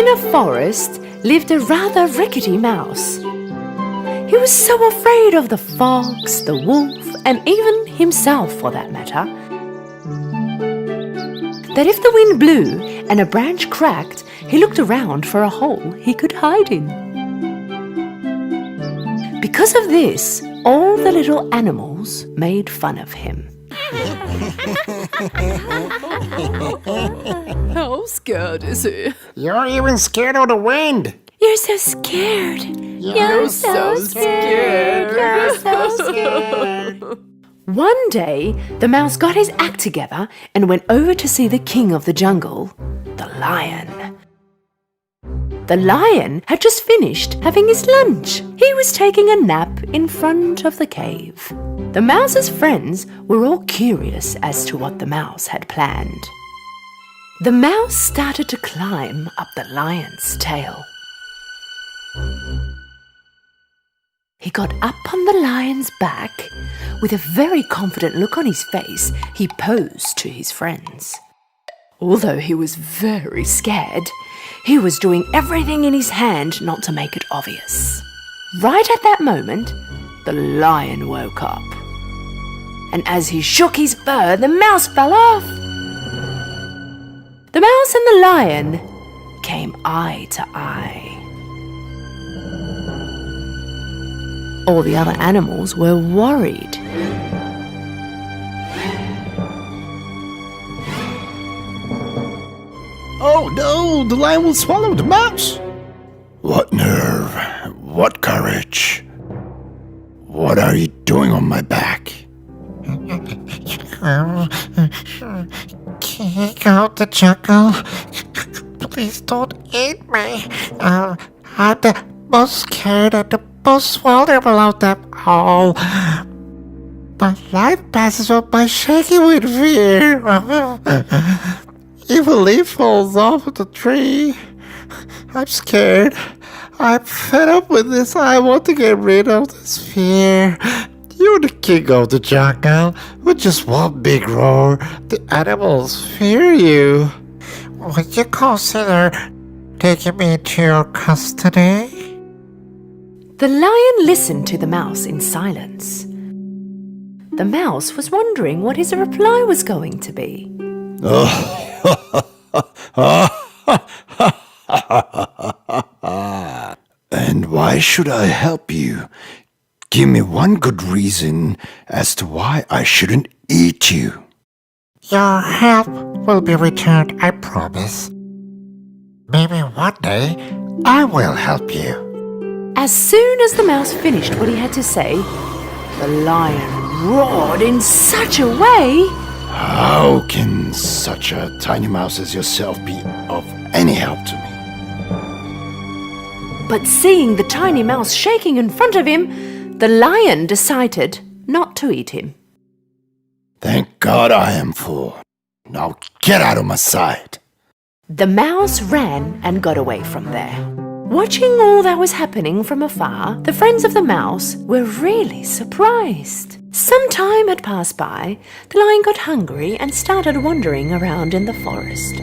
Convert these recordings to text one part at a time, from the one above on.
In a forest lived a rather rickety mouse. He was so afraid of the fox, the wolf, and even himself for that matter, that if the wind blew and a branch cracked, he looked around for a hole he could hide in. Because of this, all the little animals made fun of him. How scared is he? You're even scared of the wind. You're so scared. You're so scared. You're so scared. One day, the mouse got his act together and went over to see the king of the jungle, the lion. The lion had just finished having his lunch. He was taking a nap in front of the cave. The mouse's friends were all curious as to what the mouse had planned. The mouse started to climb up the lion's tail. He got up on the lion's back. With a very confident look on his face, he posed to his friends. Although he was very scared, he was doing everything in his hand not to make it obvious. Right at that moment, the lion woke up. And as he shook his fur, the mouse fell off. The mouse and the lion came eye to eye. All the other animals were worried. Oh no, the lion will swallow the mouse. What nerve, what courage. What are you doing on my back? King of the jungle, please don't eat me. I'm the most scared and the most vulnerable of them all. My life passes on by shaking with fear. If a leaf falls off of the tree, I'm scared. I'm fed up with this. I want to get rid of this fear. You're the king of the jungle. With just one big roar, the animals fear you. Would you consider taking me into your custody? The lion listened to the mouse in silence. The mouse was wondering what his reply was going to be. And why should I help you? Give me one good reason as to why I shouldn't eat you. Your help will be returned, I promise. Maybe one day I will help you. As soon as the mouse finished what he had to say, the lion roared in such a way. How can such a tiny mouse as yourself be of any help to me? But seeing the tiny mouse shaking in front of him, the lion decided not to eat him. Thank God I am full. Now get out of my sight. The mouse ran and got away from there. Watching all that was happening from afar, the friends of the mouse were really surprised. Some time had passed by, the lion got hungry and started wandering around in the forest.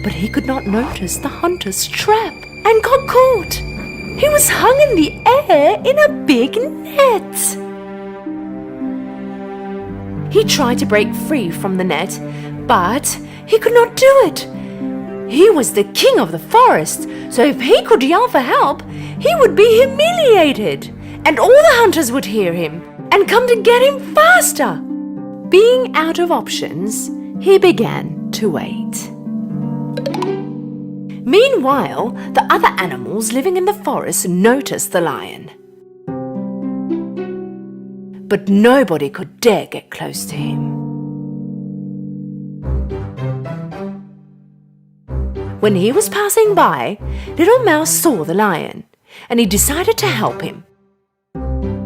But he could not notice the hunter's trap and got caught. He was hung in the air in a big net. He tried to break free from the net, but he could not do it. He was the king of the forest, so if he could yell for help, he would be humiliated, and all the hunters would hear him and come to get him faster. Being out of options, he began to wait. Meanwhile, the other animals living in the forest noticed the lion. But nobody could dare get close to him. When he was passing by, Little Mouse saw the lion, and he decided to help him.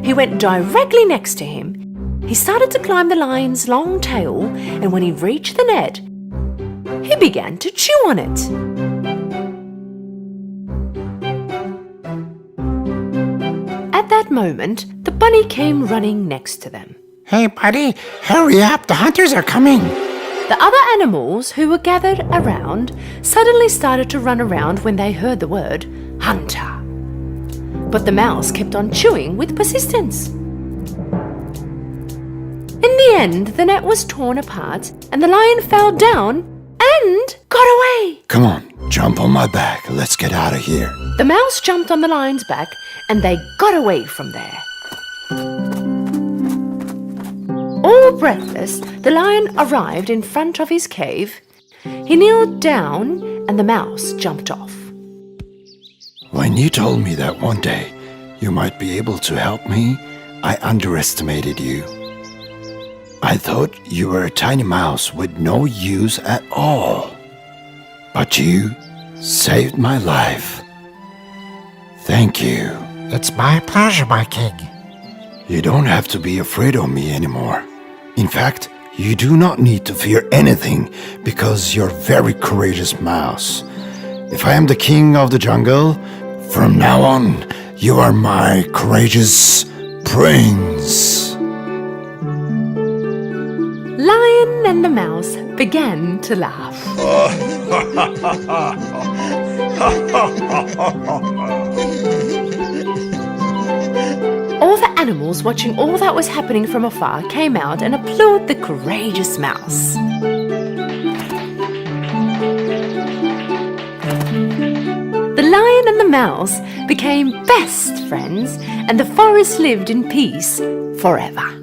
He went directly next to him. He started to climb the lion's long tail, and when he reached the net, he began to chew on it. At that moment, the bunny came running next to them. Hey, buddy, hurry up. The hunters are coming. The other animals who were gathered around suddenly started to run around when they heard the word hunter. But the mouse kept on chewing with persistence. In the end, the net was torn apart and the lion fell down and got away. Come on, jump on my back. Let's get out of here. The mouse jumped on the lion's back and they got away from there. All breathless, the lion arrived in front of his cave. He kneeled down and the mouse jumped off. When you told me that one day you might be able to help me, I underestimated you. I thought you were a tiny mouse with no use at all. But you saved my life. Thank you. It's my pleasure, my king. You don't have to be afraid of me anymore. In fact, you do not need to fear anything because you're a very courageous mouse. If I am the king of the jungle, from now on, you are my courageous prince. Lion and the mouse began to laugh. All the animals watching all that was happening from afar came out and applauded the courageous mouse. The lion and the mouse became best friends and the forest lived in peace forever.